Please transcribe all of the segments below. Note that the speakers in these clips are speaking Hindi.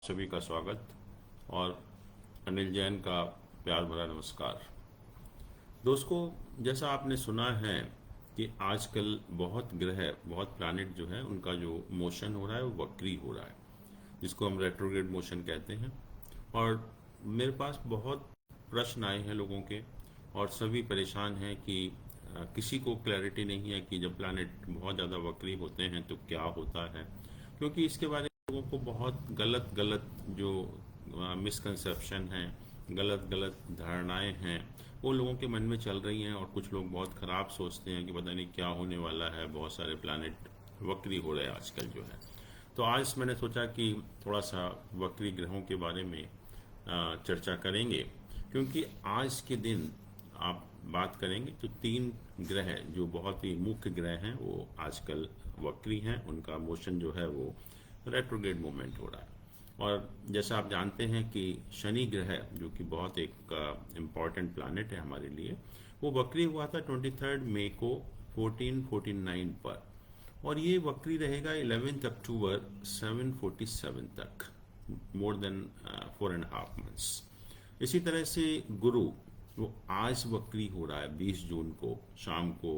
सभी का स्वागत और अनिल जैन का प्यार भरा नमस्कार। दोस्तों, जैसा आपने सुना है कि आजकल बहुत ग्रह, बहुत प्लैनेट जो है उनका जो मोशन हो रहा है वो वक्री हो रहा है, जिसको हम रेट्रोग्रेड मोशन कहते हैं। और मेरे पास बहुत प्रश्न आए हैं लोगों के, और सभी परेशान हैं कि किसी को क्लैरिटी नहीं है कि जब प्लैनेट बहुत ज़्यादा वक्री होते हैं तो क्या होता है, क्योंकि इसके बारे में लोगों को बहुत गलत गलत जो मिसकंसेप्शन हैं, गलत गलत धारणाएं हैं, वो लोगों के मन में चल रही हैं। और कुछ लोग बहुत ख़राब सोचते हैं कि पता नहीं क्या होने वाला है, बहुत सारे प्लैनेट वक्री हो रहे हैं आजकल जो है। तो आज मैंने सोचा कि थोड़ा सा वक्री ग्रहों के बारे में चर्चा करेंगे, क्योंकि आज के दिन आप बात करेंगे तो 3 ग्रह जो बहुत ही मुख्य ग्रह हैं वो आजकल वक्री हैं, उनका मोशन जो है वो रेट्रोग्रेड मूवमेंट हो रहा है। और जैसा आप जानते हैं कि शनि ग्रह जो कि बहुत एक इम्पॉर्टेंट प्लैनेट है हमारे लिए, वो वक्री हुआ था 23 मई को 1449 पर, और ये वक्री रहेगा 11 अक्टूबर 747 तक, मोर देन 4.5 मंथ्स। इसी तरह से गुरु वो आज वक्री हो रहा है 20 जून को शाम को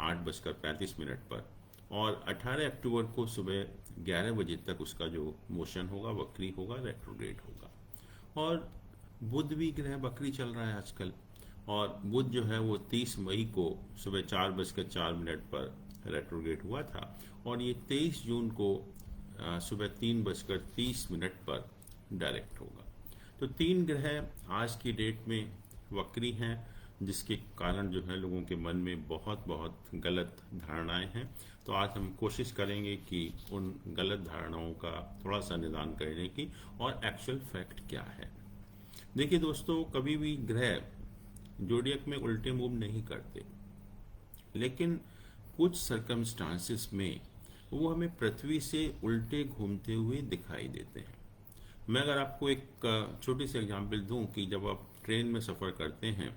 8:35 पर, और 18 अक्टूबर को सुबह 11 बजे तक उसका जो मोशन होगा वक्री होगा, रेट्रोग्रेड होगा। और बुध भी ग्रह वक्री चल रहा है आजकल, और बुध जो है वो 30 मई को सुबह 4:04 पर रेट्रोग्रेड हुआ था, और ये 23 जून को सुबह 3:30 पर डायरेक्ट होगा। तो 3 ग्रह आज की डेट में वक्री हैं, जिसके कारण जो है लोगों के मन में बहुत बहुत गलत धारणाएं हैं। तो आज हम कोशिश करेंगे कि उन गलत धारणाओं का थोड़ा सा निदान करने की, और एक्चुअल फैक्ट क्या है। देखिए दोस्तों, कभी भी ग्रह जोडियक में उल्टे मूव नहीं करते, लेकिन कुछ सर्कमस्टांसेस में वो हमें पृथ्वी से उल्टे घूमते हुए दिखाई देते हैं। मैं अगर आपको एक छोटी सी एग्जांपल दूं कि जब आप ट्रेन में सफ़र करते हैं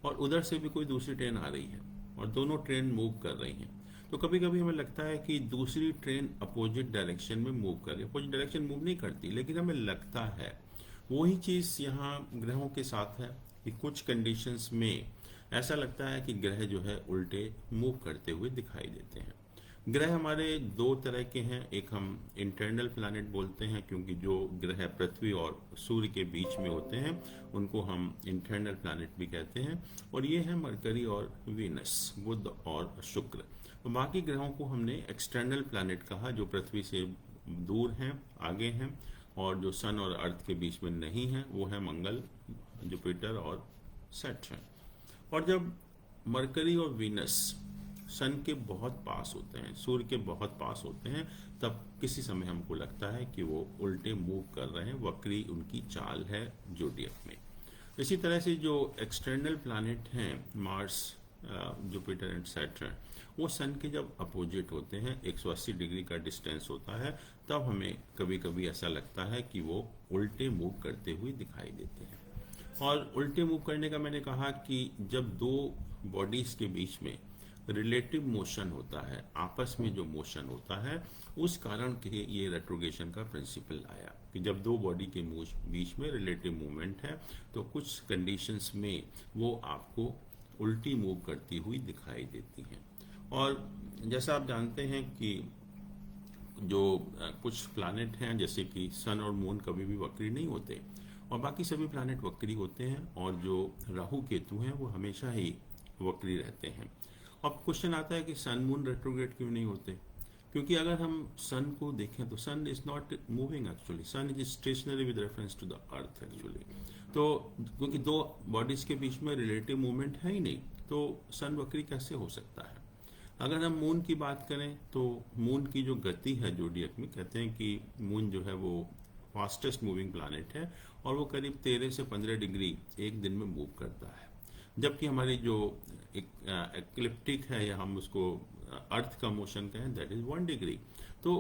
और उधर से भी कोई दूसरी ट्रेन आ रही है और दोनों ट्रेन मूव कर रही हैं, तो कभी कभी हमें लगता है कि दूसरी ट्रेन अपोजिट डायरेक्शन में मूव कर रही है। अपोजिट डायरेक्शन मूव नहीं करती, लेकिन हमें लगता है। वही चीज़ यहाँ ग्रहों के साथ है कि कुछ कंडीशंस में ऐसा लगता है कि ग्रह जो है उल्टे मूव करते हुए दिखाई देते हैं। ग्रह हमारे 2 तरह के हैं। एक हम इंटरनल प्लैनेट बोलते हैं, क्योंकि जो ग्रह पृथ्वी और सूर्य के बीच में होते हैं उनको हम इंटरनल प्लैनेट भी कहते हैं, और ये है मरकरी और वीनस, बुध और शुक्र। तो बाकी ग्रहों को हमने एक्सटर्नल प्लैनेट कहा, जो पृथ्वी से दूर हैं, आगे हैं, और जो सन और अर्थ के बीच में नहीं है, वो है मंगल, जुपिटर और सैटर्न। और जब मरकरी और वीनस सन के बहुत पास होते हैं, सूर्य के बहुत पास होते हैं, तब किसी समय हमको लगता है कि वो उल्टे मूव कर रहे हैं, वक्री उनकी चाल है जोडियक में। इसी तरह से जो एक्सटर्नल प्लैनेट हैं, मार्स, जुपिटर एंड सैटर्न, वो सन के जब अपोजिट होते हैं, 180 डिग्री का डिस्टेंस होता है, तब हमें कभी कभी ऐसा लगता है कि वो उल्टे मूव करते हुए दिखाई देते हैं। और उल्टे मूव करने का मैंने कहा कि जब 2 बॉडीज के बीच में रिलेटिव मोशन होता है, आपस में जो मोशन होता है, उस कारण के ये रेट्रोगेशन का प्रिंसिपल आया कि जब 2 बॉडी के बीच में रिलेटिव मूवमेंट है तो कुछ कंडीशंस में वो आपको उल्टी मूव करती हुई दिखाई देती हैं। और जैसा आप जानते हैं कि जो कुछ प्लैनेट हैं, जैसे कि सन और मून कभी भी वक्री नहीं होते, और बाकी सभी प्लैनेट वक्री होते हैं, और जो राहु केतु हैं वो हमेशा ही वक्री रहते हैं। अब क्वेश्चन आता है कि सन मून रेट्रोग्रेड क्यों नहीं होते, क्योंकि अगर हम सन को देखें तो sun is not moving actually, sun is stationary with reference to the earth actually. तो क्योंकि 2 बॉडीज के बीच में रिलेटिव मूवमेंट है ही नहीं, तो सन वक्री कैसे हो सकता है। अगर हम मून की बात करें तो मून की जो गति है जोडियक में, कहते हैं कि मून जो है वो फास्टेस्ट मूविंग प्लैनेट है, और वो करीब 13 से 15 डिग्री एक दिन में मूव करता है। जबकि हमारी जो एक्लिप्टिक है, या हम उसको अर्थ का मोशन कहें, दैट इज 1 डिग्री। तो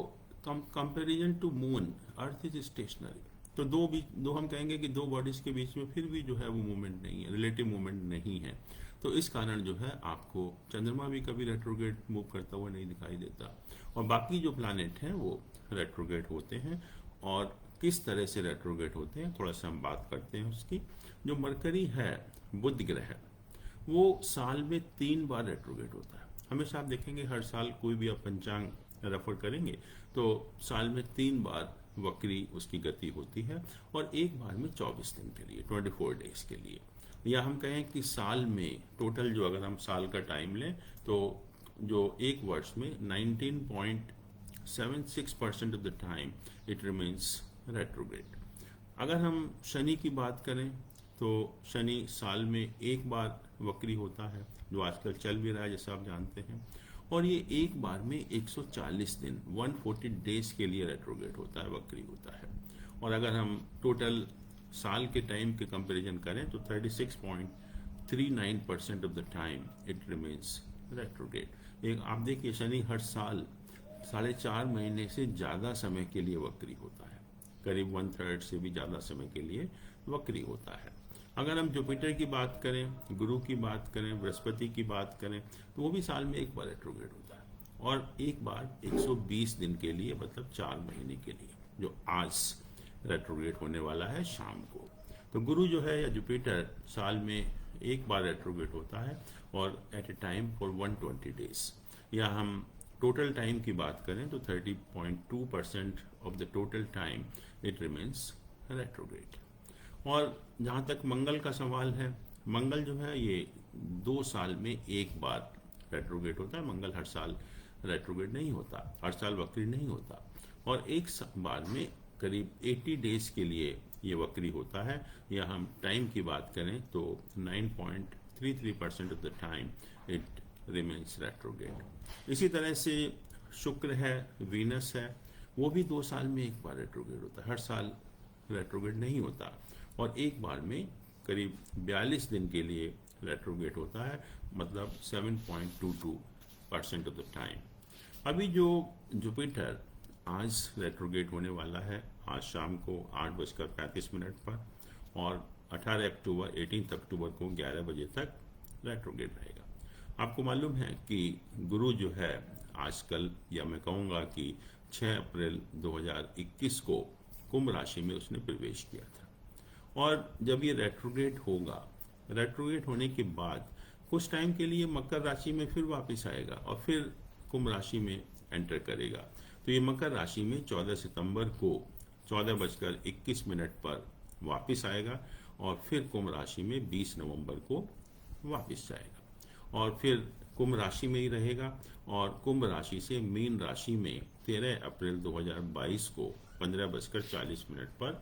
comparison to moon, earth is stationary. तो दो हम कहेंगे कि 2 बॉडीज के बीच में फिर भी जो है वो मूवमेंट नहीं है, रिलेटिव मूवमेंट नहीं है। तो इस कारण जो है आपको चंद्रमा भी कभी रेट्रोग्रेड मूव करता हुआ नहीं दिखाई देता, और बाकी जो प्लैनेट हैं वो रेट्रोग्रेड होते हैं। और किस तरह से रेट्रोग्रेड होते हैं थोड़ा सा हम बात करते हैं उसकी। जो मरकरी है, बुध ग्रह, वो साल में 3 बार रेट्रोग्रेड होता है। हमेशा आप देखेंगे हर साल कोई भी आप पंचांग रेफर करेंगे तो साल में 3 बार वक्री उसकी गति होती है, और एक बार में 24 दिन के लिए, 24 डेज के लिए। या हम कहें कि साल में टोटल, जो अगर हम साल का टाइम लें तो जो एक वर्ष में 19.76% of the time it remains retrograde. अगर हम शनि की बात करें तो शनि साल में एक बार वक्री होता है, जो आजकल चल भी रहा है जैसा आप जानते हैं, और ये एक बार में 140 दिन 140 डेज के लिए रेट्रोग्रेड होता है, वक्री होता है। और अगर हम टोटल साल के टाइम के कंपैरिजन करें तो 36.39% of the time it remains retrograde. एक आप देखिए शनि हर साल 4.5 महीने से ज़्यादा समय के लिए वक्री होता है, करीब 1/3 से भी ज़्यादा समय के लिए वक्री होता है। अगर हम जुपिटर की बात करें, गुरु की बात करें, बृहस्पति की बात करें, तो वो भी साल में एक बार रेट्रोग्रेड होता है, और एक बार 120 दिन के लिए, मतलब 4 महीने के लिए, जो आज रेट्रोग्रेड होने वाला है शाम को। तो गुरु जो है या जुपिटर साल में एक बार रेट्रोग्रेड होता है, और at a time for 120 days. या हम टोटल टाइम की बात करें तो 30.2% of the total time it remains retrograde. और जहाँ तक मंगल का सवाल है, मंगल जो है ये 2 साल में एक बार रेट्रोग्रेड होता है। मंगल हर साल रेट्रोग्रेड नहीं होता, हर साल वक्री नहीं होता, और एक बार में करीब 80 डेज के लिए ये वक्री होता है। या हम टाइम की बात करें तो 9.33% of the time it remains retrograde. इसी तरह से शुक्र है, वीनस है, वो भी 2 साल में एक बार रेट्रोग्रेड होता है, हर साल रेट्रोग्रेड नहीं होता, और एक बार में करीब 42 दिन के लिए रेट्रोग्रेड होता है, मतलब 7.22% ऑफ द टाइम। अभी जो जुपिटर आज रेट्रोग्रेड होने वाला है, आज शाम को 8:35 पर, और 18 अक्टूबर को 11 बजे तक रेट्रोग्रेड रहेगा। आपको मालूम है कि गुरु जो है आजकल, या मैं कहूँगा कि 6 अप्रैल 2021 को कुंभ राशि में उसने प्रवेश किया था, और जब ये रेट्रोग्रेड होगा, रेट्रोग्रेड होने के बाद कुछ टाइम के लिए मकर राशि में फिर वापस आएगा, और फिर कुंभ राशि में एंटर करेगा। तो ये मकर राशि में 14 सितंबर को 14:21 पर वापस आएगा, और फिर कुंभ राशि में 20 नवंबर को वापस जाएगा, और फिर कुंभ राशि में ही रहेगा, और कुंभ राशि से मीन राशि में 13 अप्रैल 2022 को 15:40 पर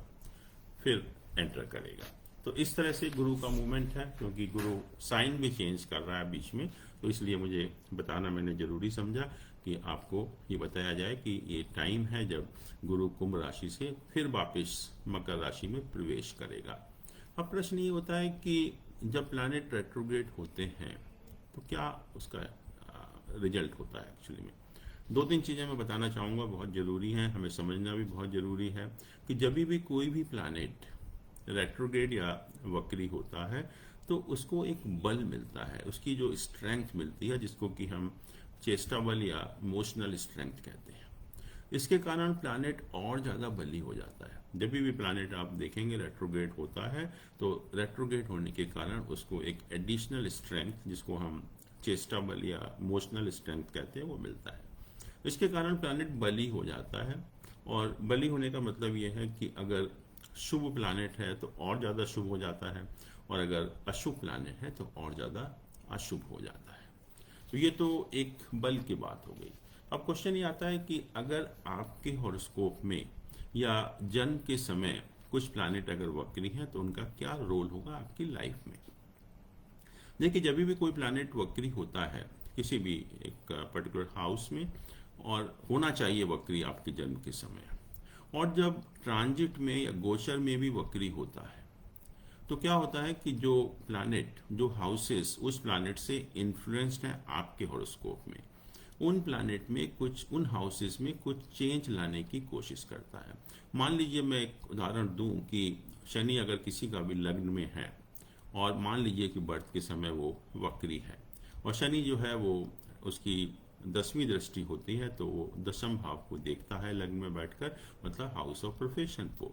फिर एंटर करेगा। तो इस तरह से गुरु का मूवमेंट है, क्योंकि गुरु साइन भी चेंज कर रहा है बीच में, तो इसलिए मुझे बताना मैंने जरूरी समझा कि आपको ये बताया जाए कि ये टाइम है जब गुरु कुंभ राशि से फिर वापस मकर राशि में प्रवेश करेगा। अब प्रश्न ये होता है कि जब प्लैनेट रेट्रोग्रेड होते हैं तो क्या उसका रिजल्ट होता है। एक्चुअली में 2-3 चीज़ें मैं बताना चाहूँगा, बहुत ज़रूरी हैं, हमें समझना भी बहुत ज़रूरी है कि जब भी कोई भी प्लैनेट रेट्रोग्रेड या वक्री होता है तो उसको एक बल मिलता है, उसकी जो स्ट्रेंथ मिलती है, जिसको कि हम चेष्टा बल या इमोशनल स्ट्रेंथ कहते हैं। इसके कारण प्लैनेट और ज़्यादा बली हो जाता है। जब भी प्लैनेट आप देखेंगे रेट्रोग्रेड होता है तो रेट्रोग्रेड होने के कारण उसको एक एडिशनल स्ट्रेंथ, जिसको हम चेष्टा बल या इमोशनल स्ट्रेंथ कहते हैं, वो मिलता है। इसके कारण प्लैनेट बली हो जाता है, और बली होने का मतलब ये है कि अगर शुभ प्लैनेट है तो और ज़्यादा शुभ हो जाता है, और अगर अशुभ प्लैनेट है तो और ज़्यादा अशुभ हो जाता है। तो ये तो एक बल की बात हो गई। अब क्वेश्चन ये आता है कि अगर आपके हॉरोस्कोप में या जन्म के समय कुछ प्लैनेट अगर वक्री हैं तो उनका क्या रोल होगा आपकी लाइफ में। देखिए, जब भी कोई प्लैनेट वक्री होता है किसी भी एक पर्टिकुलर हाउस में, और होना चाहिए वक्री आपके जन्म के समय, और जब ट्रांजिट में या गोचर में भी वक्री होता है तो क्या होता है कि जो प्लैनेट, जो हाउसेस उस प्लैनेट से इन्फ्लुएंस्ड हैं आपके हॉरोस्कोप में, उन प्लैनेट में कुछ, उन हाउसेस में कुछ चेंज लाने की कोशिश करता है। मान लीजिए मैं एक उदाहरण दूं कि शनि अगर किसी का भी लग्न में है, और मान लीजिए कि बर्थ के समय वो वक्री है, और शनि जो है वो उसकी 10वीं दृष्टि होती है तो वो दशम भाव को देखता है लग्न में बैठकर, मतलब हाउस ऑफ प्रोफेशन को।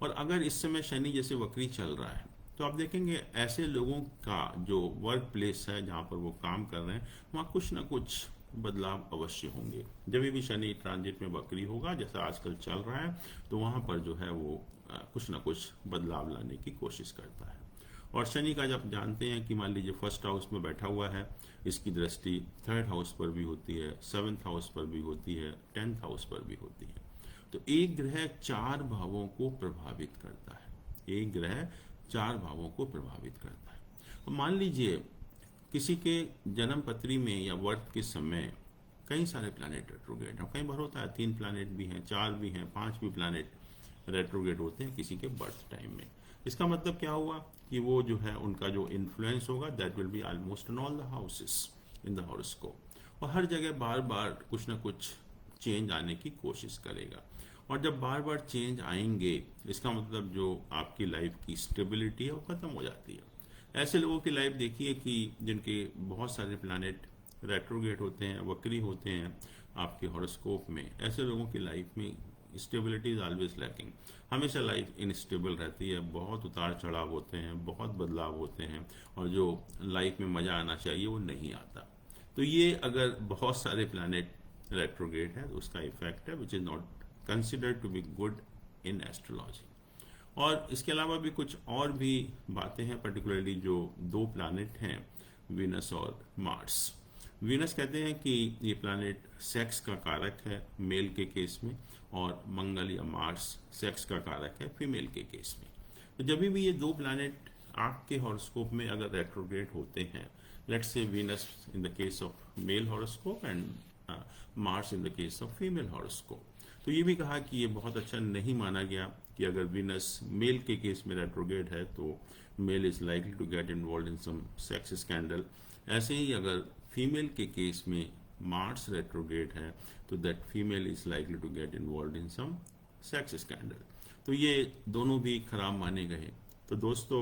और अगर इस समय शनि जैसे वक्री चल रहा है तो आप देखेंगे ऐसे लोगों का जो वर्क प्लेस है जहाँ पर वो काम कर रहे हैं वहाँ कुछ ना कुछ बदलाव अवश्य होंगे। जब भी शनि ट्रांजिट में वक्री होगा जैसा आजकल चल रहा है तो वहाँ पर जो है वो कुछ ना कुछ बदलाव लाने की कोशिश करता है। और शनि का जब जानते हैं कि मान लीजिए फर्स्ट हाउस में बैठा हुआ है, इसकी दृष्टि थर्ड हाउस पर भी होती है, सेवन्थ हाउस पर भी होती है, 10th हाउस पर भी होती है। तो एक ग्रह 4 भावों को प्रभावित करता है, एक ग्रह 4 भावों को प्रभावित करता है। तो मान लीजिए किसी के जन्म पत्री में या वर्त के समय कई सारे प्लैनेट रेट्रोग्रेड हैं, कई बार होता है 3 प्लैनेट भी हैं, 4 भी हैं, 5 भी प्लैनेट रेट्रोग्रेड होते हैं किसी के बर्थ टाइम में। इसका मतलब क्या हुआ कि वो जो है उनका जो इन्फ्लुएंस होगा that will be almost in all the houses in the horoscope, और हर जगह बार बार कुछ ना कुछ चेंज आने की कोशिश करेगा। और जब बार बार चेंज आएंगे इसका मतलब जो आपकी लाइफ की स्टेबिलिटी है वो खत्म हो जाती है। ऐसे लोगों की लाइफ देखिए कि जिनके बहुत सारे प्लैनेट रेट्रोगेट होते हैं, वक्री होते हैं आपके हॉरोस्कोप में, ऐसे लोगों की लाइफ में स्टेबिलिटी इज ऑलवेज लैकिंग। हमेशा लाइफ इनस्टेबल रहती है, बहुत उतार चढ़ाव होते हैं, बहुत बदलाव होते हैं, और जो लाइफ में मज़ा आना चाहिए वो नहीं आता। तो ये अगर बहुत सारे प्लैनेट रेट्रोगेट है तो उसका इफेक्ट है which is not considered to be good in astrology. और इसके अलावा भी कुछ और भी बातें हैं, पर्टिकुलरली जो 2 प्लैनेट हैं वीनस और मार्स। वीनस कहते हैं कि ये प्लैनेट सेक्स का कारक है मेल के केस में, और मंगल या मार्स सेक्स का कारक है फीमेल के केस में। तो जब भी ये 2 प्लैनेट आपके हॉरोस्कोप में अगर रेट्रोग्रेड होते हैं, let's say Venus in the case of male horoscope and Mars in the case of female horoscope, तो ये भी कहा कि ये बहुत अच्छा नहीं माना गया कि अगर वीनस मेल के केस में रेट्रोग्रेड है तो male is likely to get involve in some sex scandal. ऐसे ही अगर फीमेल के केस में मार्स रेट्रोग्रेड है तो that female is likely to get involve in some sex scandal. तो ये दोनों भी खराब माने गए। तो दोस्तों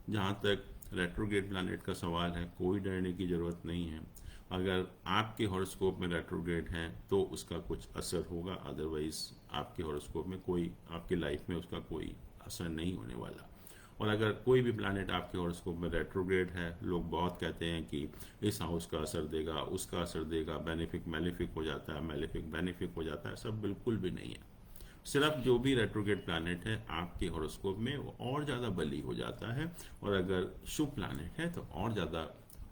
जहाँ तक रेट्रोग्रेड प्लैनेट का सवाल है कोई डरने की ज़रूरत नहीं है। अगर आपके हॉरोस्कोप में रेट्रोग्रेड हैं तो उसका कुछ असर होगा, अदरवाइज आपके हॉरोस्कोप में कोई, आपकी लाइफ में उसका कोई असर नहीं होने वाला। और अगर कोई भी प्लैनेट आपके हॉरोस्कोप में रेट्रोग्रेड है, लोग बहुत कहते हैं कि इस हाउस का असर देगा, उसका असर देगा, बेनिफिक मैलिफिक हो जाता है, मैलिफिक बेनिफिक हो जाता है, सब बिल्कुल भी नहीं है। सिर्फ जो भी रेट्रोग्रेड प्लैनेट है आपके हॉरोस्कोप में वो और ज़्यादा बली हो जाता है, और अगर शुभ प्लैनेट है तो और ज़्यादा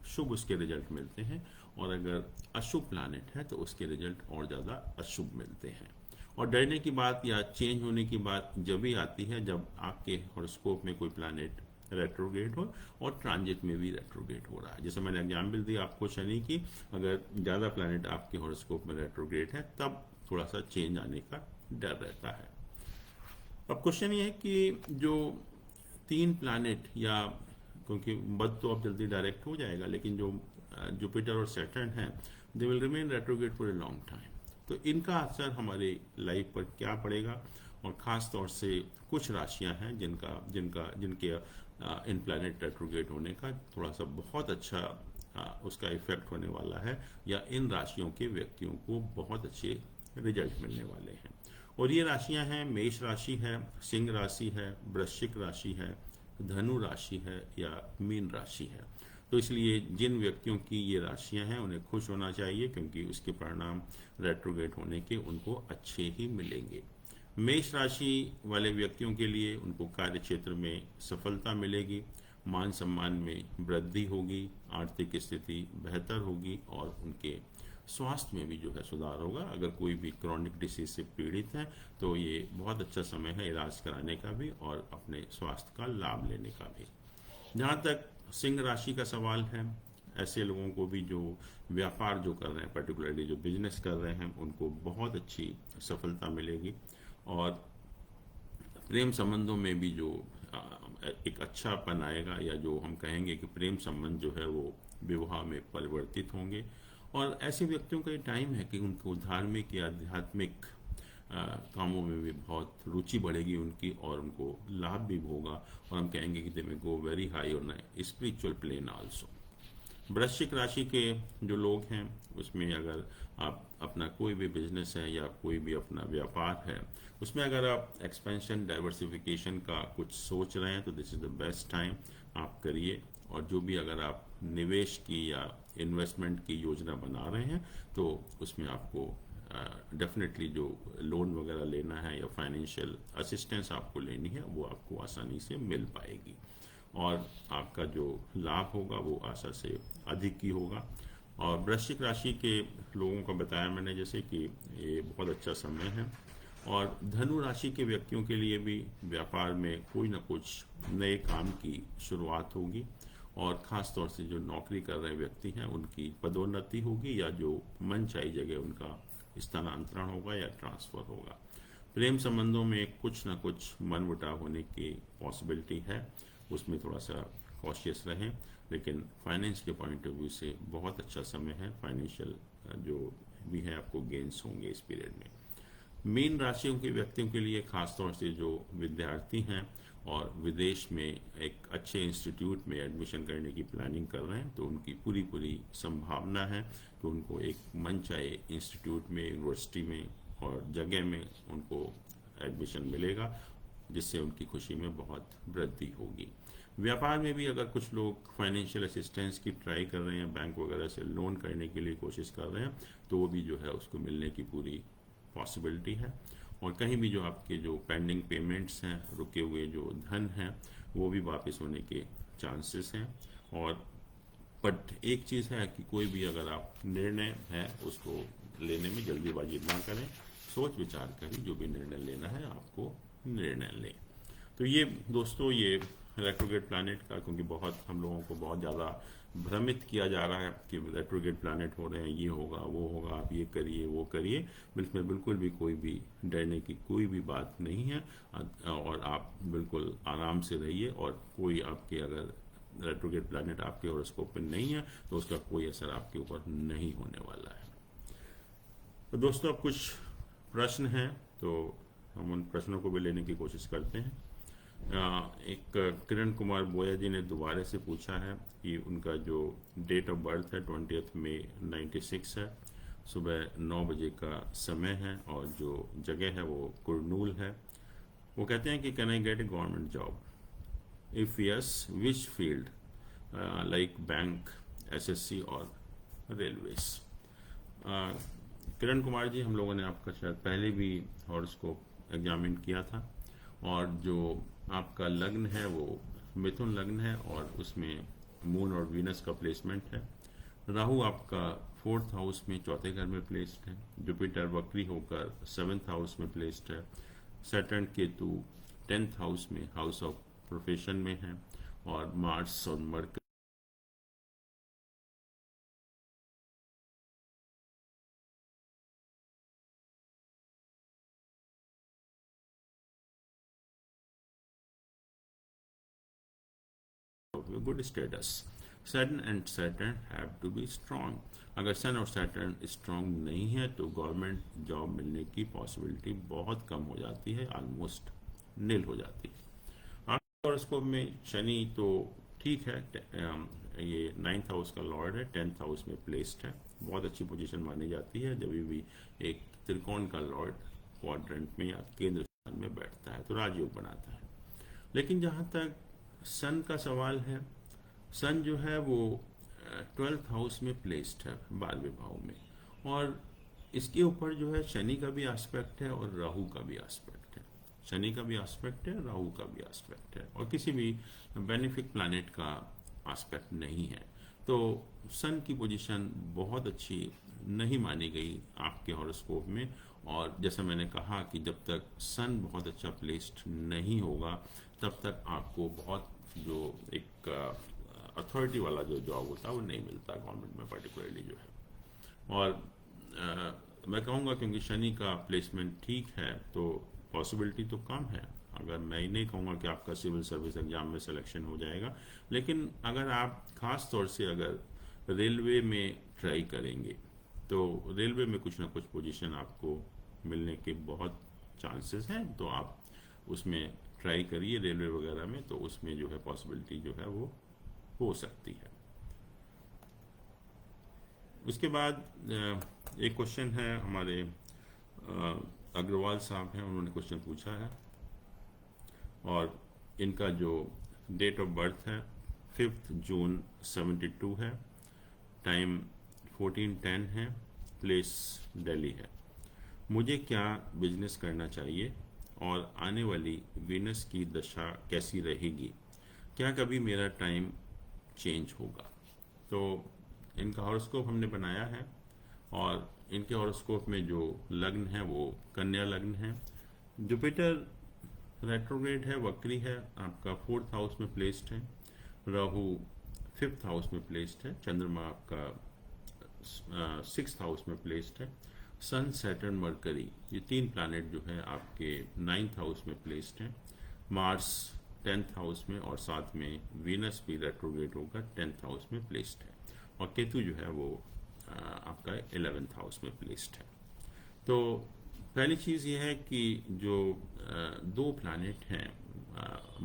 शुभ उसके रिजल्ट मिलते हैं, और अगर अशुभ प्लैनेट है तो उसके रिजल्ट और ज़्यादा अशुभ मिलते हैं। और डरने की बात या चेंज होने की बात जब भी आती है जब आपके हॉरोस्कोप में कोई प्लैनेट रेट्रोग्रेड हो और ट्रांजिट में भी रेट्रोग्रेड हो रहा है। जैसे मैंने एग्जाम्पल दिया आपको शनि की, अगर ज़्यादा प्लैनेट आपके हॉरोस्कोप में रेट्रोग्रेड है तब थोड़ा सा चेंज आने का डर रहता है। अब क्वेश्चन ये है कि जो 3 प्लैनेट, या क्योंकि बुध तो अब जल्दी डायरेक्ट हो जाएगा, लेकिन जो जुपिटर और सैटर्न है they will remain retrograde for a long time. तो इनका असर हमारी लाइफ पर क्या पड़ेगा, और ख़ास तौर से कुछ राशियां हैं जिनके इन प्लैनेट रेट्रोग्रेड होने का थोड़ा सा बहुत अच्छा उसका इफेक्ट होने वाला है, या इन राशियों के व्यक्तियों को बहुत अच्छे रिजल्ट मिलने वाले हैं। और ये राशियां हैं, मेष राशि है, सिंह राशि है, वृश्चिक राशि है, धनु राशि है, या मीन राशि है। तो इसलिए जिन व्यक्तियों की ये राशियां हैं उन्हें खुश होना चाहिए, क्योंकि उसके परिणाम रेट्रोग्रेड होने के उनको अच्छे ही मिलेंगे। मेष राशि वाले व्यक्तियों के लिए उनको कार्य क्षेत्र में सफलता मिलेगी, मान सम्मान में वृद्धि होगी, आर्थिक स्थिति बेहतर होगी, और उनके स्वास्थ्य में भी जो है सुधार होगा। अगर कोई भी क्रॉनिक डिसीज से पीड़ित है तो ये बहुत अच्छा समय है इलाज कराने का भी और अपने स्वास्थ्य का लाभ लेने का भी। जहाँ तक सिंह राशि का सवाल है, ऐसे लोगों को भी जो व्यापार जो कर रहे हैं, पर्टिकुलरली जो बिजनेस कर रहे हैं, उनको बहुत अच्छी सफलता मिलेगी, और प्रेम संबंधों में भी जो एक अच्छापन आएगा, या जो हम कहेंगे कि प्रेम संबंध जो है वो विवाह में परिवर्तित होंगे। और ऐसे व्यक्तियों का ये टाइम है कि उनको धार्मिक या आध्यात्मिक कामों में भी बहुत रुचि बढ़ेगी उनकी, और उनको लाभ भी होगा, और हम कहेंगे कि they may go very high on spiritual plane also. वृश्चिक राशि के जो लोग हैं उसमें अगर आप अपना कोई भी बिजनेस है या कोई भी अपना व्यापार है, उसमें अगर आप एक्सपेंशन डाइवर्सिफिकेशन का कुछ सोच रहे हैं तो this is the best time, आप करिए। और जो भी अगर आप निवेश की या इन्वेस्टमेंट की योजना बना रहे हैं तो उसमें आपको डेफिनेटली जो लोन वगैरह लेना है या फाइनेंशियल असिस्टेंस आपको लेनी है वो आपको आसानी से मिल पाएगी, और आपका जो लाभ होगा वो आशा से अधिक ही होगा। और वृश्चिक राशि के लोगों का बताया मैंने जैसे कि ये बहुत अच्छा समय है। और धनु राशि के व्यक्तियों के लिए भी व्यापार में कोई ना कुछ नए काम की शुरुआत होगी, और ख़ास तौर से जो नौकरी कर रहे व्यक्ति हैं उनकी पदोन्नति होगी, या जो मनचाही जगह उनका स्थानांतरण होगा या ट्रांसफ़र होगा। प्रेम संबंधों में कुछ ना कुछ मनमुटाव होने की पॉसिबिलिटी है, उसमें थोड़ा सा कॉशियस रहें। लेकिन फाइनेंस के पॉइंट ऑफ व्यू से बहुत अच्छा समय है, फाइनेंशियल जो भी है आपको गेंस होंगे इस पीरियड में। मीन राशियों के व्यक्तियों के लिए खास तौर से जो विद्यार्थी हैं और विदेश में एक अच्छे इंस्टीट्यूट में एडमिशन करने की प्लानिंग कर रहे हैं तो उनकी पूरी पूरी संभावना है कि उनको एक मनचाहे इंस्टीट्यूट में, यूनिवर्सिटी में और जगह में उनको एडमिशन मिलेगा, जिससे उनकी खुशी में बहुत वृद्धि होगी। व्यापार में भी अगर कुछ लोग फाइनेंशियल असिस्टेंस की ट्राई कर रहे हैं, बैंक वगैरह से लोन करने के लिए कोशिश कर रहे हैं, तो वो भी जो है उसको मिलने की पूरी पॉसिबिलिटी है। और कहीं भी जो आपके जो पेंडिंग पेमेंट्स हैं, रुके हुए जो धन हैं, वो भी वापस होने के चांसेस हैं। और बट एक चीज़ है कि कोई भी अगर आप निर्णय है उसको लेने में जल्दीबाजी ना करें, सोच विचार कर जो भी निर्णय लेना है आपको निर्णय लें। तो ये दोस्तों ये रेट्रोग्रेड प्लैनेट का, क्योंकि बहुत हम लोगों को बहुत ज़्यादा भ्रमित किया जा रहा है कि रेट्रोग्रेड प्लैनेट हो रहे हैं, ये होगा वो होगा, आप ये करिए वो करिए, इसमें बिल्कुल भी कोई भी डरने की कोई भी बात नहीं है। और आप बिल्कुल आराम से रहिए, और कोई आपके अगर रेट्रोग्रेड प्लैनेट आपके हॉरोस्कोप में नहीं है तो उसका कोई असर आपके ऊपर नहीं होने वाला है। तो दोस्तों अब कुछ प्रश्न हैं तो हम उन प्रश्नों को भी लेने की कोशिश करते हैं। एक किरण कुमार बोया जी ने दोबारा से पूछा है कि उनका जो डेट ऑफ बर्थ है 20 मई 96 है, सुबह 9 बजे का समय है, और जो जगह है वो कुरनूल है। वो कहते हैं कि can I get A government job, if yes which field, like bank, SSC और रेलवेज। किरण कुमार जी, हम लोगों ने आपका शायद पहले भी हॉरोस्कोप एग्जामिन किया था, और जो आपका लग्न है वो मिथुन लग्न है, और उसमें मून और वीनस का प्लेसमेंट है। राहु आपका 4th हाउस में चौथे घर में प्लेस्ड है। जुपिटर वक्री होकर 7th हाउस में प्लेस्ड है। सैटर्न केतु 10th हाउस में, हाउस ऑफ प्रोफेशन में है। और मार्स और mercury good status. Saturn and Saturn have to be strong. अगर सन और सैटर्न स्ट्रांग नहीं है तो गवर्नमेंट जॉब मिलने की पॉसिबिलिटी बहुत कम हो जाती है, ऑलमोस्ट नील हो जाती है। आपके हॉरोस्कोप में शनि तो ठीक है, ये 9th हाउस का लॉर्ड है, 10th हाउस में प्लेस्ड है, बहुत अच्छी पोजीशन मानी जाती है जब भी एक त्रिकोण का लॉर्ड क्वाड्रेंट में या केंद्र स्थान में बैठता है तो राजयोग बनाता है। लेकिन जहाँ तक सन का सवाल है, सन जो है वो 12th हाउस में प्लेस्ड है, 12वें भाव में, और इसके ऊपर जो है शनि का भी एस्पेक्ट है और राहु का भी एस्पेक्ट है। शनि का भी एस्पेक्ट है, राहु का भी एस्पेक्ट है, और किसी भी बेनिफिक प्लैनेट का एस्पेक्ट नहीं है। तो सन की पोजीशन बहुत अच्छी नहीं मानी गई आपके हॉरोस्कोप में। और जैसा मैंने कहा कि जब तक सन बहुत अच्छा प्लेस्ड नहीं होगा तब तक आपको बहुत जो एक अथॉरिटी वाला जो जॉब होता है वो नहीं मिलता गवर्नमेंट में पर्टिकुलरली जो है। और मैं कहूँगा क्योंकि शनि का प्लेसमेंट ठीक है तो पॉसिबिलिटी तो कम है। अगर मैं ही नहीं कहूँगा कि आपका सिविल सर्विस एग्जाम में सिलेक्शन हो जाएगा, लेकिन अगर आप खास तौर से अगर रेलवे में ट्राई करेंगे तो रेलवे में कुछ ना कुछ पोजीशन आपको मिलने के बहुत चांसेस हैं, तो आप उसमें ट्राई करिए रेलवे वगैरह में, तो उसमें जो है पॉसिबिलिटी जो है वो हो सकती है। उसके बाद एक क्वेश्चन है हमारे अग्रवाल साहब हैं, उन्होंने क्वेश्चन पूछा है और इनका जो डेट ऑफ बर्थ है 5 जून 72 है, टाइम 14:10 है, प्लेस दिल्ली है। मुझे क्या बिजनेस करना चाहिए और आने वाली वीनस की दशा कैसी रहेगी, क्या कभी मेरा टाइम चेंज होगा। तो इनका हॉरोस्कोप हमने बनाया है और इनके हॉरोस्कोप में जो लग्न है वो कन्या लग्न है। जुपिटर रेट्रोग्रेड है, वक्री है, आपका 4th हाउस में प्लेस्ड है। राहु 5th हाउस में प्लेस्ड है। चंद्रमा आपका 6th हाउस में प्लेस्ड है। सन, सैटर्न, मरकरी, ये 3 प्लैनेट जो है आपके 9th हाउस में प्लेस्ड हैं। मार्स 10th हाउस में और साथ में वीनस भी रेट्रोग्रेड होकर 10th हाउस में प्लेस्ड है और केतु जो है वो आपका 11th हाउस में प्लेस्ड है। तो पहली चीज़ ये है कि जो 2 प्लैनेट हैं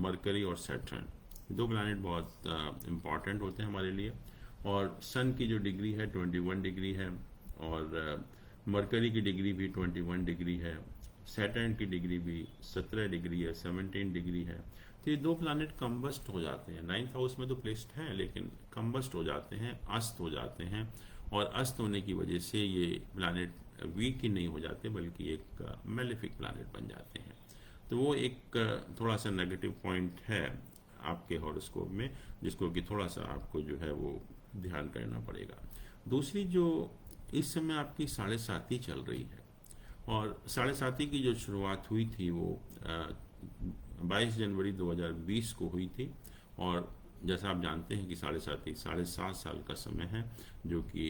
मरकरी और सैटर्न, 2 प्लैनेट बहुत इम्पॉर्टेंट होते हैं हमारे लिए। और सन की जो डिग्री है 21 डिग्री है और मरकरी की डिग्री भी 21 डिग्री है। सैटर्न की डिग्री भी 17 डिग्री है, 17 डिग्री है। तो ये 2 प्लैनेट कम्बस्ट हो जाते हैं, 9th हाउस में तो प्लेस्ड हैं लेकिन कम्बस्ट हो जाते हैं, अस्त हो जाते हैं। और अस्त होने की वजह से ये प्लैनेट वीक ही नहीं हो जाते बल्कि एक मेलेफिक प्लैनेट बन जाते हैं। तो वो एक थोड़ा सा नेगेटिव पॉइंट है आपके हॉरोस्कोप में, जिसको कि थोड़ा सा आपको जो है वो ध्यान करना पड़ेगा। दूसरी जो इस समय आपकी 7.5 चल रही है और 7.5 की जो शुरुआत हुई थी वो 22 जनवरी 2020 को हुई थी। और जैसा आप जानते हैं कि 7.5 साल का समय है जो कि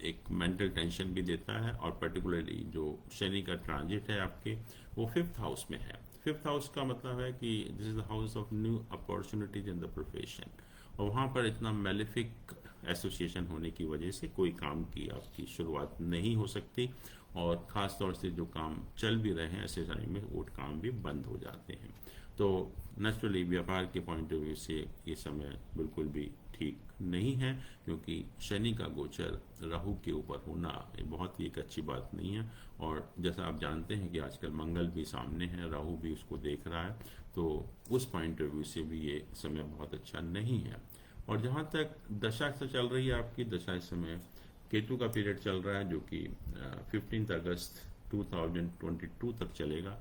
एक मेंटल टेंशन भी देता है। और पर्टिकुलरली जो शनि का ट्रांजिट है आपके वो 5th हाउस में है। 5th हाउस का मतलब है कि this is the house of new opportunities in the profession और वहाँ पर इतना मेलेफिक एसोसिएशन होने की वजह से कोई काम की आपकी शुरुआत नहीं हो सकती और ख़ास तौर से जो काम चल भी रहे हैं ऐसे टाइम में वो काम भी बंद हो जाते हैं। तो नेचुरली व्यापार के पॉइंट ऑफ व्यू से ये समय बिल्कुल भी ठीक नहीं है क्योंकि शनि का गोचर राहु के ऊपर होना ये बहुत ही एक अच्छी बात नहीं है। और जैसा आप जानते हैं कि आजकल मंगल भी सामने है, राहु भी उसको देख रहा है, तो उस पॉइंट ऑफ व्यू से भी ये समय बहुत अच्छा नहीं है। और जहाँ तक दशा से चल रही है आपकी दशा, इस समय केतु का पीरियड चल रहा है जो कि 15 अगस्त 2022 तक चलेगा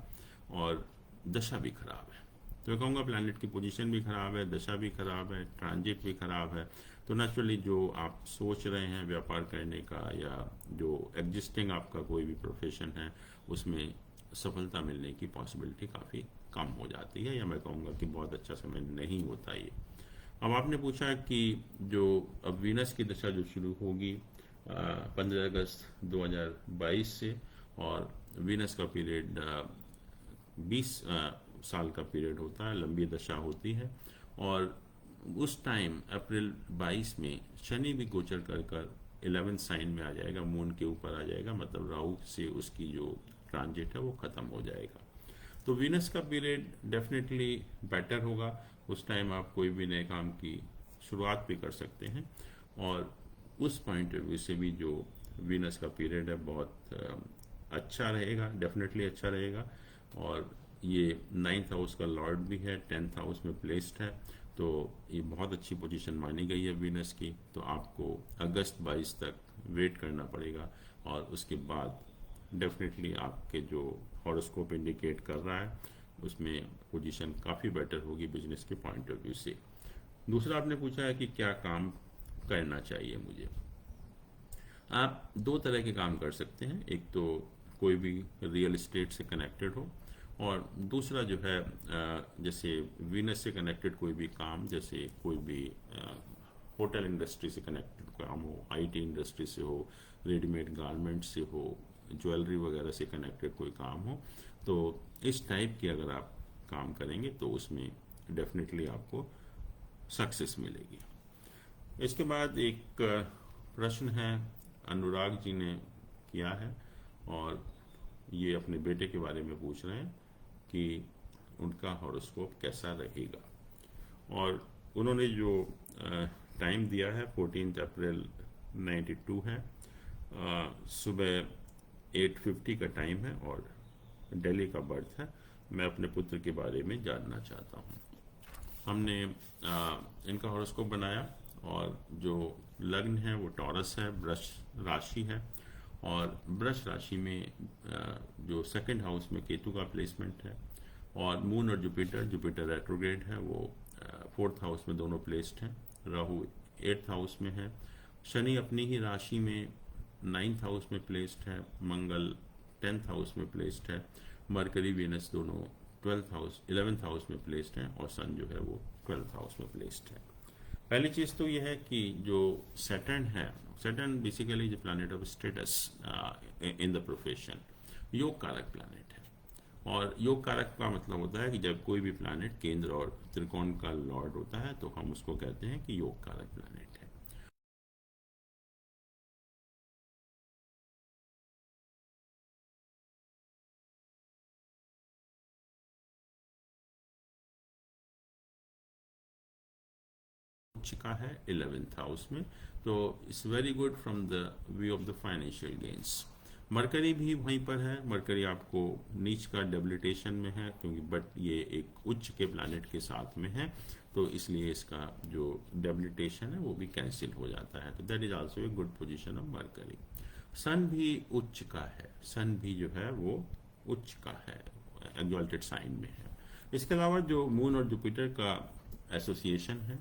और दशा भी खराब है। तो मैं कहूँगा प्लैनेट की पोजीशन भी खराब है, दशा भी खराब है, ट्रांजिट भी खराब है। तो नेचुरली जो आप सोच रहे हैं व्यापार करने का या जो एग्जिस्टिंग आपका कोई भी प्रोफेशन है उसमें सफलता मिलने की पॉसिबिलिटी काफ़ी कम हो जाती है, या मैं कहूँगा कि बहुत अच्छा समय नहीं होता ये। अब आपने पूछा कि जो अब वीनस की दशा जो शुरू होगी 15 अगस्त 2022 से और वीनस का पीरियड 20 साल का पीरियड होता है, लंबी दशा होती है। और उस टाइम अप्रैल 22 में शनि भी गोचर कर 11th साइन में आ जाएगा, मून के ऊपर आ जाएगा, मतलब राहु से उसकी जो ट्रांजिट है वो ख़त्म हो जाएगा। तो वीनस का पीरियड डेफिनेटली बेटर होगा। उस टाइम आप कोई भी नए काम की शुरुआत भी कर सकते हैं और उस पॉइंट ऑफ व्यू से भी जो वीनस का पीरियड है बहुत अच्छा रहेगा, डेफिनेटली अच्छा रहेगा। और ये 9th हाउस का लॉर्ड भी है, 10th हाउस में प्लेस्ड है, तो ये बहुत अच्छी पोजीशन मानी गई है वीनस की। तो आपको अगस्त 22 तक वेट करना पड़ेगा और उसके बाद डेफिनेटली आपके जो हॉरोस्कोप इंडिकेट कर रहा है उसमें पोजीशन काफ़ी बेटर होगी बिजनेस के पॉइंट ऑफ व्यू से। दूसरा आपने पूछा है कि क्या काम करना चाहिए मुझे। आप 2 तरह के काम कर सकते हैं, एक तो कोई भी रियल एस्टेट से कनेक्टेड हो और दूसरा जो है जैसे वीनस से कनेक्टेड कोई भी काम, जैसे कोई भी होटल इंडस्ट्री से कनेक्टेड काम हो, आईटी इंडस्ट्री से हो, रेडीमेड गारमेंट से हो, ज्वेलरी वगैरह से कनेक्टेड कोई काम हो। तो इस टाइप की अगर आप काम करेंगे तो उसमें डेफिनेटली आपको सक्सेस मिलेगी। इसके बाद एक प्रश्न है अनुराग जी ने किया है और ये अपने बेटे के बारे में पूछ रहे हैं कि उनका हॉरोस्कोप कैसा रहेगा। और उन्होंने जो टाइम दिया है 14 अप्रैल 92 है। सुबह 8:50 का टाइम है और दिल्ली का बर्थ है। मैं अपने पुत्र के बारे में जानना चाहता हूँ। हमने इनका हॉरोस्कोप बनाया और जो लग्न है वो टॉरस है, वृष राशि है, और वृष राशि में जो सेकंड हाउस में केतु का प्लेसमेंट है, और मून और जुपिटर रेट्रोग्रेड है, वो फोर्थ हाउस में दोनों प्लेस्ड हैं। राहु एट्थ हाउस में है, शनि अपनी ही राशि में नाइन्थ हाउस में प्लेस्ड है, मंगल 10th हाउस में प्लेस्ड है, मरकरी वीनस दोनों 11th हाउस में प्लेस्ड हैं, और सन जो है वो 12th हाउस में प्लेस्ड है। पहली चीज़ तो यह है कि जो सैटर्न है, Saturn basically the planet of status in the profession, योग कारक प्लैनेट है। और योग कारक का मतलब होता है कि जब कोई भी प्लैनेट केंद्र और त्रिकोण का लॉर्ड होता है तो हम उसको कहते हैं कि योग कारक प्लैनेट है। का है 11th हाउस में, तो it's very good from the view of the financial gains. Mercury भी वहीं पर है। मरकरी आपको नीच का डेबिलिटेशन में है, क्योंकि बट ये एक उच्च के प्लैनेट के साथ में है, तो इसलिए इसका जो डेबिलिटेशन है वो भी कैंसिल हो जाता है। तो that is also a good position of Mercury. Sun भी उच्च का है, सन भी जो है वो उच्च का है, एक्सॉल्टेड साइन में है। इसके अलावा जो मून और जुपिटर का एसोसिएशन है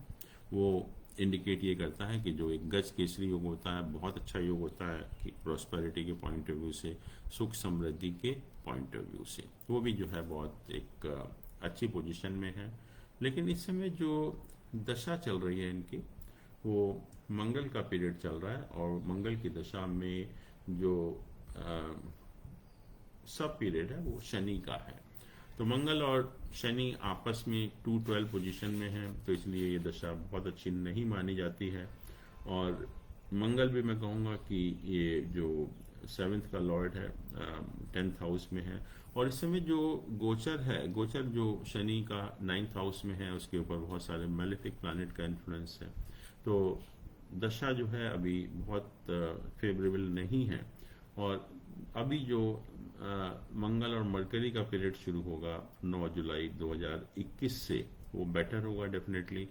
वो इंडिकेट ये करता है कि जो एक गज केसरी योग होता है, बहुत अच्छा योग होता है कि प्रॉस्पेरिटी के पॉइंट ऑफ व्यू से, सुख समृद्धि के पॉइंट ऑफ व्यू से, वो भी जो है बहुत एक अच्छी पोजीशन में है। लेकिन इस समय जो दशा चल रही है इनकी, वो मंगल का पीरियड चल रहा है, और मंगल की दशा में जो सब पीरियड है वो शनि का है। तो मंगल और शनि आपस में 212 पोजीशन में है, तो इसलिए ये दशा बहुत अच्छी नहीं मानी जाती है। और मंगल भी मैं कहूँगा कि ये जो 7th का लॉर्ड है 10th हाउस में है, और इस समय जो गोचर है, गोचर जो शनि का 9th हाउस में है, उसके ऊपर बहुत सारे मैलेफिक प्लैनेट का इन्फ्लुएंस है। तो दशा जो है अभी बहुत फेवरेबल नहीं है। और अभी जो मंगल और मरकरी का पीरियड शुरू होगा 9 जुलाई 2021 से, वो बेटर होगा डेफिनेटली।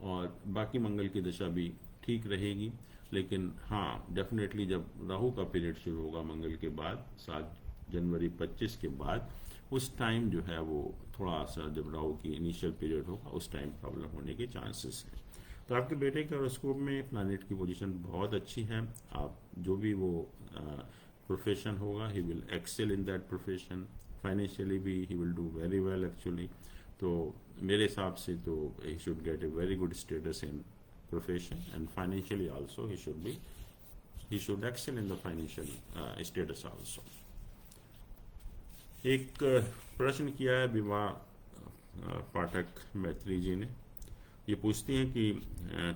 और बाकी मंगल की दशा भी ठीक रहेगी, लेकिन हाँ डेफिनेटली जब राहु का पीरियड शुरू होगा मंगल के बाद 7 जनवरी 25 के बाद, उस टाइम जो है वो थोड़ा सा, जब राहु की इनिशियल पीरियड होगा उस टाइम प्रॉब्लम होने के चांसेस हैं। तो आपके बेटे के हॉरोस्कोप में प्लैनेट की पोजीशन बहुत अच्छी है। आप जो भी वो प्रोफेशन होगा, he will excel in that profession. Financially भी he will do very well actually. तो मेरे हिसाब से तो he should get a very good status in profession, and financially also he should excel in the financial status also. एक प्रश्न किया है विवाह पाठक मैत्री जी ने। ये पूछती हैं कि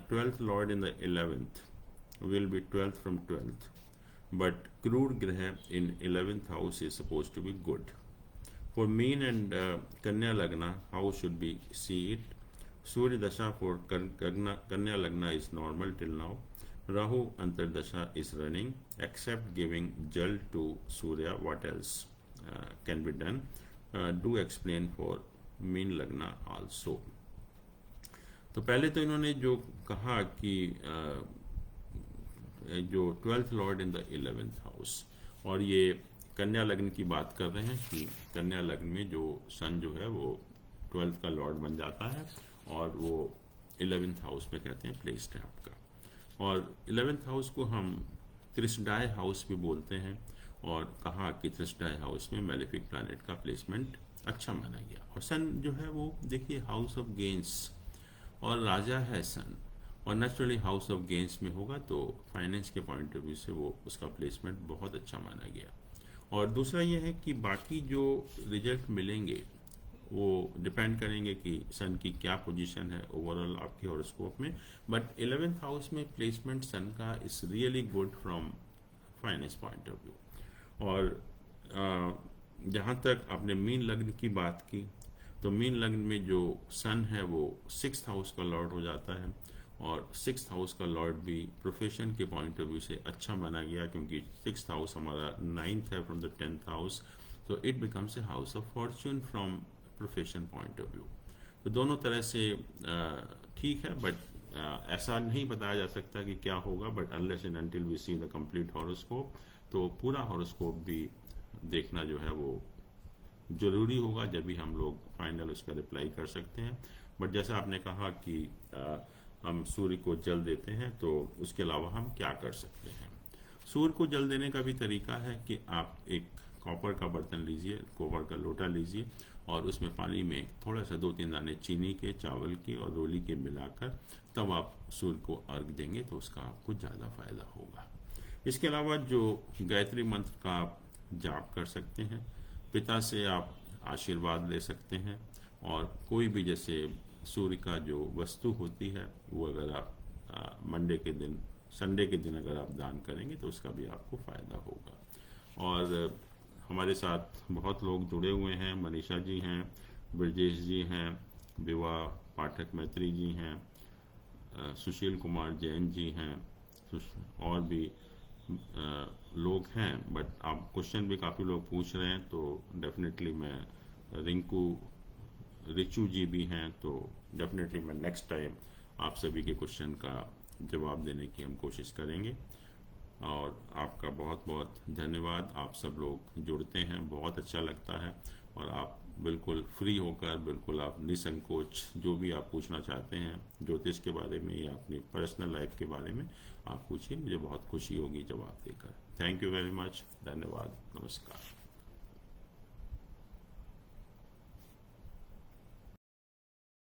12th Lord in the 11th will be 12th from 12th, but crude graha in 11th house is supposed to be good. For Meen and Kanya Lagna, how should we see it? Surya Dasha for Kanya Lagna is normal till now. Rahu Antar Dasha is running, except giving Jal to Surya. What else can be done? Do explain for Meen Lagna also. तो पहले तो इन्होंने जो कहा कि जो 12th Lord in the 11th house, और ये कन्या लग्न की बात कर रहे हैं कि कन्या लग्न में जो सन जो है वो 12th का लॉर्ड बन जाता है, और वो 11th हाउस में कहते हैं प्लेस्ड है आपका। और 11th हाउस को हम त्रिसडाय हाउस भी बोलते हैं, और कहा कि त्रिसडाय हाउस में मैलेफिक प्लैनेट का प्लेसमेंट अच्छा माना गया। और सन जो है वो देखिए हाउस ऑफ गेन्स और राजा है सन, और नेचुरली हाउस ऑफ गेन्स में होगा, तो फाइनेंस के पॉइंट ऑफ व्यू से वो उसका प्लेसमेंट बहुत अच्छा माना गया। और दूसरा ये है कि बाकी जो रिजल्ट मिलेंगे वो डिपेंड करेंगे कि सन की क्या पोजीशन है ओवरऑल आपके हॉरोस्कोप में। बट 11th हाउस में प्लेसमेंट सन का is really good from finance point of view. और जहाँ तक आपने मीन लग्न की बात की, तो मीन लग्न में जो सन है वो 6th हाउस का लॉर्ड हो जाता है, और 6th हाउस का लॉर्ड भी प्रोफेशन के पॉइंट ऑफ व्यू से अच्छा माना गया, क्योंकि 6th हाउस हमारा 9th है फ्रॉम द 10th हाउस, तो it becomes a house of Fortune from profession point of view. तो दोनों तरह से ठीक है, बट ऐसा नहीं बताया जा सकता कि क्या होगा, but unless and until we see the complete horoscope, तो पूरा हॉरोस्कोप भी देखना जो है वो जरूरी होगा, जब भी हम लोग फाइनल उसका रिप्लाई कर सकते हैं। बट जैसा आपने कहा कि हम सूर्य को जल देते हैं, तो उसके अलावा हम क्या कर सकते हैं। सूर्य को जल देने का भी तरीका है कि आप एक कॉपर का बर्तन लीजिए, कॉपर का लोटा लीजिए, और उसमें पानी में थोड़ा सा 2-3 दाने चीनी के, चावल के और रोली के मिलाकर तब आप सूर्य को अर्घ देंगे, तो उसका आपको ज़्यादा फायदा होगा। इसके अलावा जो गायत्री मंत्र का आप जाप कर सकते हैं, पिता से आप आशीर्वाद ले सकते हैं, और कोई भी जैसे सूर्य का जो वस्तु होती है वो अगर आप मंडे के दिन, संडे के दिन अगर आप दान करेंगे तो उसका भी आपको फ़ायदा होगा। और हमारे साथ बहुत लोग जुड़े हुए हैं, मनीषा जी हैं, ब्रजेश जी हैं, विवाह पाठक मैत्री जी हैं, सुशील कुमार जैन जी हैं, और भी लोग हैं। बट आप क्वेश्चन भी काफ़ी लोग पूछ रहे हैं, तो डेफिनेटली मैं रिंकू रिचू जी भी हैं, तो डेफिनेटली मैं नेक्स्ट टाइम आप सभी के क्वेश्चन का जवाब देने की हम कोशिश करेंगे। और आपका बहुत बहुत धन्यवाद, आप सब लोग जुड़ते हैं, बहुत अच्छा लगता है। और आप बिल्कुल फ्री होकर, बिल्कुल आप निसंकोच जो भी आप पूछना चाहते हैं ज्योतिष के बारे में या अपनी पर्सनल लाइफ के बारे में, आप पूछिए, मुझे बहुत खुशी होगी जवाब देकर। थैंक यू वेरी मच, धन्यवाद, नमस्कार।